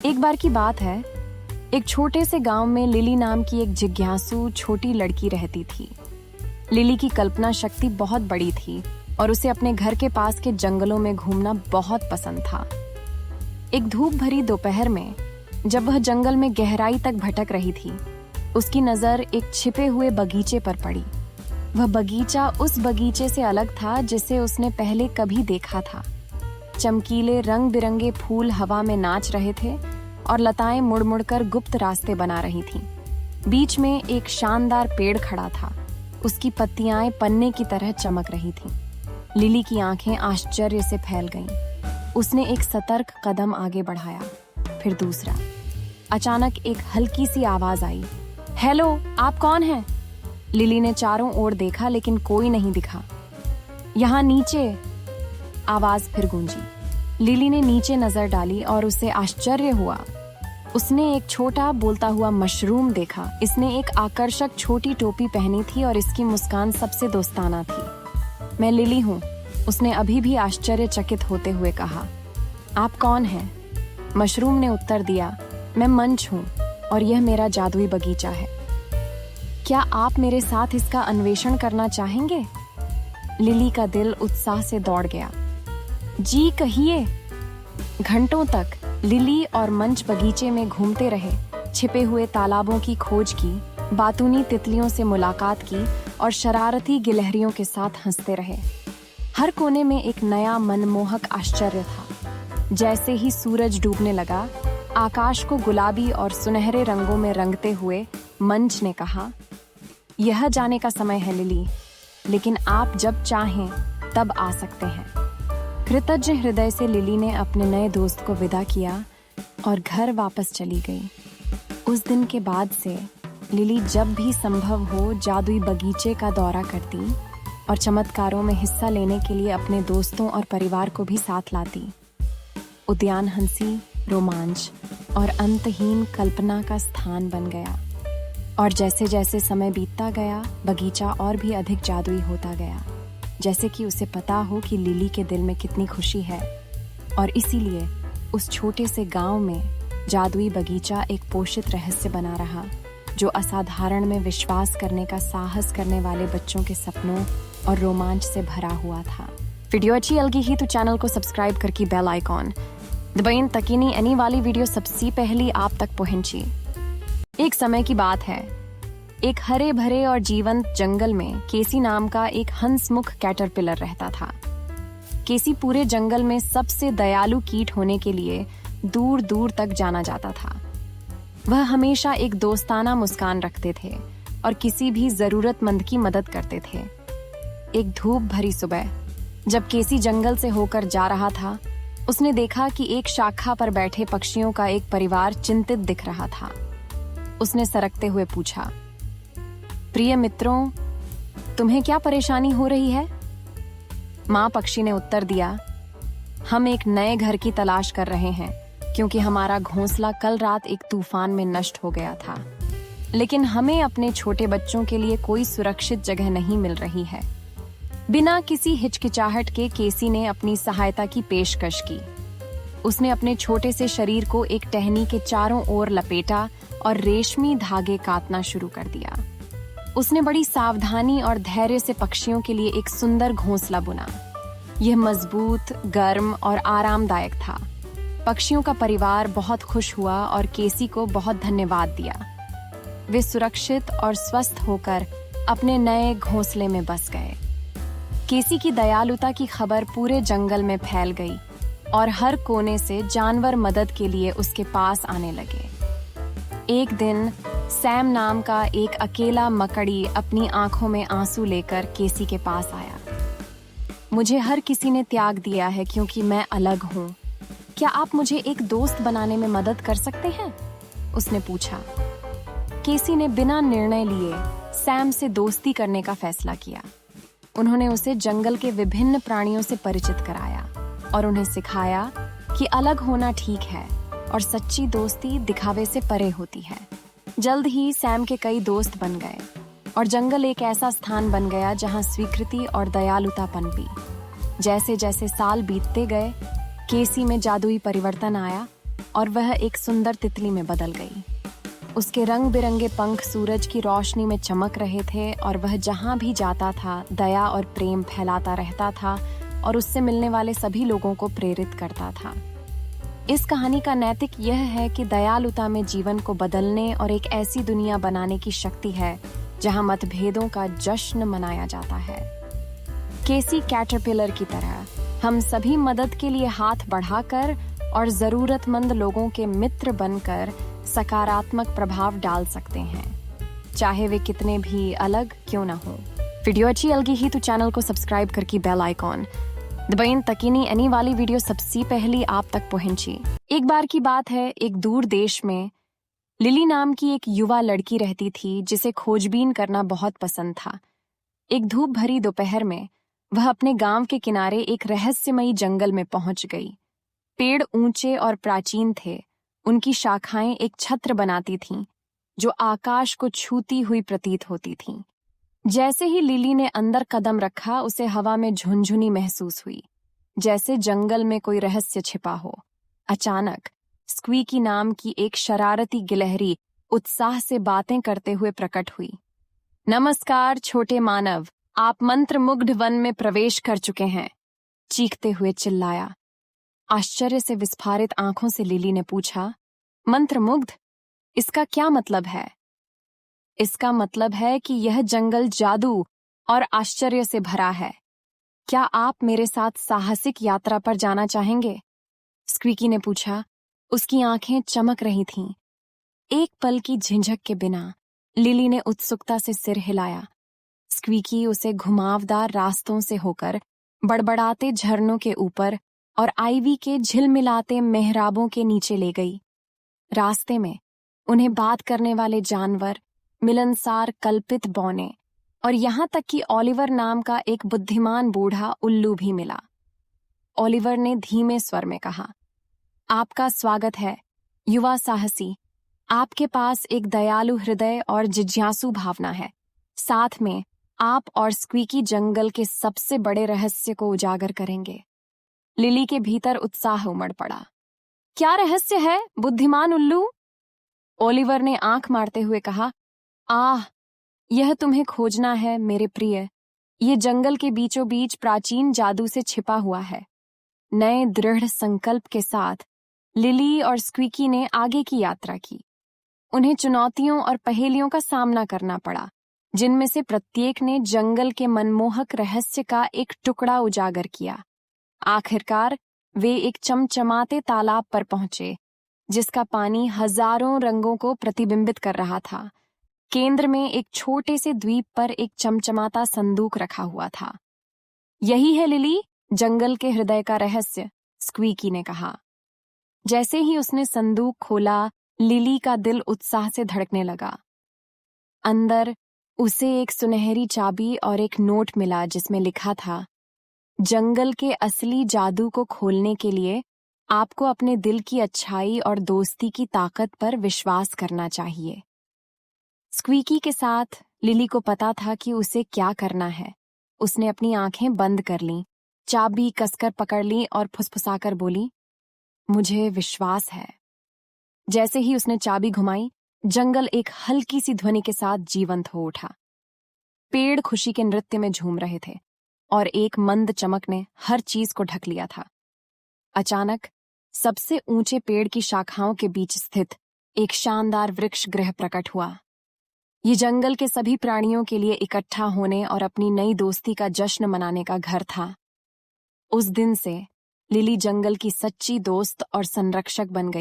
एक बार की बात है, एक छोटे से गांव में लिली नाम की एक जिज्ञासु छोटी लड़की रहती थी। लिली की कल्पना शक्ति बहुत बड़ी थी और उसे अपने घर के पास के जंगलों में घूमना बहुत पसंद था। एक धूप भरी दोपहर में जब वह जंगल में गहराई तक भटक रही थी, उसकी नजर एक छिपे हुए बगीचे पर पड़ी। वह बगीचा उस बगीचे से अलग था जिसे उसने पहले कभी देखा था। चमकीले रंग बिरंगे फूल हवा में नाच रहे थे और लताएं मुड़ मुड़कर गुप्त रास्ते बना रही थीं। बीच में एक शानदार पेड़ खड़ा था। उसकी पत्तियां पन्ने की तरह चमक रही थीं। लिली की आंखें आश्चर्य से फैल गईं। उसने एक सतर्क कदम आगे बढ़ाया, फिर दूसरा। अचानक एक हल्की सी आवाज आई, हेलो, आप कौन हैं? लिली ने चारों ओर देखा लेकिन कोई नहीं दिखा। यहाँ नीचे, आवाज फिर गूंजी। लिली ने नीचे नजर डाली और उसे आश्चर्य हुआ। उसने एक छोटा बोलता हुआ मशरूम देखा। इसने एक आकर्षक छोटी टोपी पहनी थी और इसकी मुस्कान सबसे दोस्ताना थी। मैं लिली हूँ, उसने अभी भी आश्चर्यचकित होते हुए कहा। आप कौन हैं? मशरूम ने उत्तर दिया, मैं मंच हूँ और यह मेरा जादुई बगीचा है। क्या आप मेरे साथ इसका अन्वेषण करना चाहेंगे? लिली का दिल उत्साह से दौड़ गया। जी कहिए। घंटों तक लिली और मंच बगीचे में घूमते रहे, छिपे हुए तालाबों की खोज की, बातूनी तितलियों से मुलाकात की और शरारती गिलहरियों के साथ हंसते रहे। हर कोने में एक नया मनमोहक आश्चर्य था। जैसे ही सूरज डूबने लगा, आकाश को गुलाबी और सुनहरे रंगों में रंगते हुए मंच ने कहा, यह जाने का समय है लिली, लेकिन आप जब चाहें तब आ सकते हैं। कृतज्ञ हृदय से लिली ने अपने नए दोस्त को विदा किया और घर वापस चली गई। उस दिन के बाद से लिली जब भी संभव हो जादुई बगीचे का दौरा करती और चमत्कारों में हिस्सा लेने के लिए अपने दोस्तों और परिवार को भी साथ लाती। उद्यान हंसी, रोमांच और अंतहीन कल्पना का स्थान बन गया। और जैसे जैसे समय बीतता गया, बगीचा और भी अधिक जादुई होता गया, जैसे कि उसे पता हो कि लिली के दिल में कितनी खुशी है। और इसीलिए उस छोटे से गांव में जादुई बगीचा एक पोषित रहस्य बना रहा, जो असाधारण में विश्वास करने का साहस करने वाले बच्चों के सपनों और रोमांच से भरा हुआ था। वीडियो अच्छी लगी ही तो चैनल को सब्सक्राइब करके बेल आइकॉन दबाएं ताकि नहीं आने वाली वीडियो सबसे पहले आप तक पहुंचे। एक समय की बात है, एक हरे भरे और जीवंत जंगल में केसी नाम का एक हंसमुख कैटरपिलर रहता था। केसी पूरे जंगल में सबसे दयालु कीट होने के लिए दूर दूर तक जाना जाता था। वह हमेशा एक दोस्ताना मुस्कान रखते थे और किसी भी जरूरतमंद की मदद करते थे। एक धूप भरी सुबह जब केसी जंगल से होकर जा रहा था, उसने देखा कि एक शाखा पर बैठे पक्षियों का एक परिवार चिंतित दिख रहा था। उसने सरकते हुए पूछा, प्रिय मित्रों, तुम्हें क्या परेशानी हो रही है? माँ पक्षी ने उत्तर दिया, हम एक नए घर की तलाश कर रहे हैं क्योंकि हमारा घोंसला कल रात एक तूफान में नष्ट हो गया था। लेकिन हमें अपने छोटे बच्चों के लिए कोई सुरक्षित जगह नहीं मिल रही है। बिना किसी हिचकिचाहट के केसी ने अपनी सहायता की पेशकश की। उसने अपने छोटे से शरीर को एक टहनी के चारों ओर लपेटा और रेशमी धागे काटना शुरू कर दिया। उसने बड़ी सावधानी और धैर्य से पक्षियों के लिए एक सुंदर घोंसला बुना। यह मजबूत, गर्म और आरामदायक था। पक्षियों का परिवार बहुत खुश हुआ और केसी को बहुत धन्यवाद दिया। वे सुरक्षित और स्वस्थ होकर अपने नए घोंसले में बस गए। केसी की दयालुता की खबर पूरे जंगल में फैल गई और हर कोने से जानवर मदद के लिए उसके पास आने लगे। एक दिन सैम नाम का एक अकेला मकड़ी अपनी आंखों में आंसू लेकर केसी के पास आया। मुझे हर किसी ने त्याग दिया है क्योंकि मैं अलग हूँ। क्या आप मुझे एक दोस्त बनाने में मदद कर सकते हैं? उसने पूछा। केसी ने बिना निर्णय लिए सैम से दोस्ती करने का फैसला किया। उन्होंने उसे जंगल के विभिन्न प्राणियों से परिचित कराया और उन्हें सिखाया कि अलग होना ठीक है और सच्ची दोस्ती दिखावे से परे होती है। जल्द ही सैम के कई दोस्त बन गए और जंगल एक ऐसा स्थान बन गया जहां स्वीकृति और दयालुता पनपी। जैसे जैसे साल बीतते गए, केसी में जादुई परिवर्तन आया। और वह एक सुंदर तितली में बदल गई। उसके रंग बिरंगे पंख सूरज की रोशनी में चमक रहे थे और वह जहां भी जाता था दया और प्रेम फैलाता रहता था और उससे मिलने वाले सभी लोगों को प्रेरित करता था। इस कहानी का नैतिक यह है कि दयालुता में जीवन को बदलने और एक ऐसी दुनिया बनाने की शक्ति है जहां मतभेदों का जश्न मनाया जाता है। केसी कैटरपिलर की तरह हम सभी मदद के लिए हाथ बढ़ाकर और जरूरतमंद लोगों के मित्र बनकर सकारात्मक प्रभाव डाल सकते हैं, चाहे वे कितने भी अलग क्यों ना हो। वीडियो अच्छी लगी ही तो चैनल को सब्सक्राइब करके बेल आइकॉन दबाएं ताकि नहीं आने वाली वीडियो सबसे पहले आप तक पहुंचे। एक बार की बात है, एक दूर देश में लिली नाम की एक युवा लड़की रहती थी जिसे खोजबीन करना बहुत पसंद था। एक धूप भरी दोपहर में वह अपने गांव के किनारे एक रहस्यमयी जंगल में पहुंच गई। पेड़ ऊंचे और प्राचीन थे, उनकी शाखाएं एक छत्र बनाती थीं, जो आकाश को छूती हुई प्रतीत होती थीं। जैसे ही लिली ने अंदर कदम रखा, उसे हवा में झुनझुनी महसूस हुई, जैसे जंगल में कोई रहस्य छिपा हो। अचानक स्क्वीकी नाम की एक शरारती गिलहरी उत्साह से बातें करते हुए प्रकट हुई। नमस्कार छोटे मानव, आप मंत्रमुग्ध वन में प्रवेश कर चुके हैं, चीखते हुए चिल्लाया। आश्चर्य से विस्फारित आंखों से लिली ने पूछा, मंत्रमुग्ध, इसका क्या मतलब है? इसका मतलब है कि यह जंगल जादू और आश्चर्य से भरा है। क्या आप मेरे साथ साहसिक यात्रा पर जाना चाहेंगे? स्क्वीकी ने पूछा। उसकी आंखें चमक रही थीं। एक पल की झिझक के बिना लिली ने उत्सुकता से सिर हिलाया। स्क्वीकी उसे घुमावदार रास्तों से होकर बड़बड़ाते झरनों के ऊपर और आईवी के झिलमिलाते मेहराबों के नीचे ले गई। रास्ते में उन्हें बात करने वाले जानवर, मिलनसार कल्पित बौने और यहां तक कि ओलिवर नाम का एक बुद्धिमान बूढ़ा उल्लू भी मिला। ओलिवर ने धीमे स्वर में कहा, आपका स्वागत है युवा साहसी। आपके पास एक दयालु हृदय और जिज्ञासु भावना है। साथ में आप और स्क्वीकी जंगल के सबसे बड़े रहस्य को उजागर करेंगे। लिली के भीतर उत्साह उमड़ पड़ा। क्या रहस्य है बुद्धिमान उल्लू? ओलिवर ने आंख मारते हुए कहा, आह, यह तुम्हें खोजना है मेरे प्रिय। ये जंगल के बीचों बीच प्राचीन जादू से छिपा हुआ है। नए दृढ़ संकल्प के साथ लिली और स्क्वीकी ने आगे की यात्रा की। उन्हें चुनौतियों और पहेलियों का सामना करना पड़ा, जिनमें से प्रत्येक ने जंगल के मनमोहक रहस्य का एक टुकड़ा उजागर किया। आखिरकार वे एक चमचमाते तालाब पर पहुंचे, जिसका पानी हजारों रंगों को प्रतिबिंबित कर रहा था। केंद्र में एक छोटे से द्वीप पर एक चमचमाता संदूक रखा हुआ था। यही है लिली, जंगल के हृदय का रहस्य, स्क्वीकी ने कहा। जैसे ही उसने संदूक खोला, लिली का दिल उत्साह से धड़कने लगा। अंदर उसे एक सुनहरी चाबी और एक नोट मिला जिसमें लिखा था, जंगल के असली जादू को खोलने के लिए आपको अपने दिल की अच्छाई और दोस्ती की ताकत पर विश्वास करना चाहिए। स्क्वीकी के साथ लिली को पता था कि उसे क्या करना है। उसने अपनी आंखें बंद कर लीं, चाबी कसकर पकड़ ली और फुसफुसाकर बोली, मुझे विश्वास है। जैसे ही उसने चाबी घुमाई, जंगल एक हल्की सी ध्वनि के साथ जीवंत हो उठा। पेड़ खुशी के नृत्य में झूम रहे थे और एक मंद चमक ने हर चीज को ढक लिया था। अचानक सबसे ऊंचे पेड़ की शाखाओं के बीच स्थित एक शानदार वृक्ष गृह प्रकट हुआ। ये जंगल के सभी प्राणियों के लिए इकट्ठा होने और अपनी नई दोस्ती का जश्न मनाने का घर था। उस दिन से लिली जंगल की सच्ची दोस्त और संरक्षक बन गई।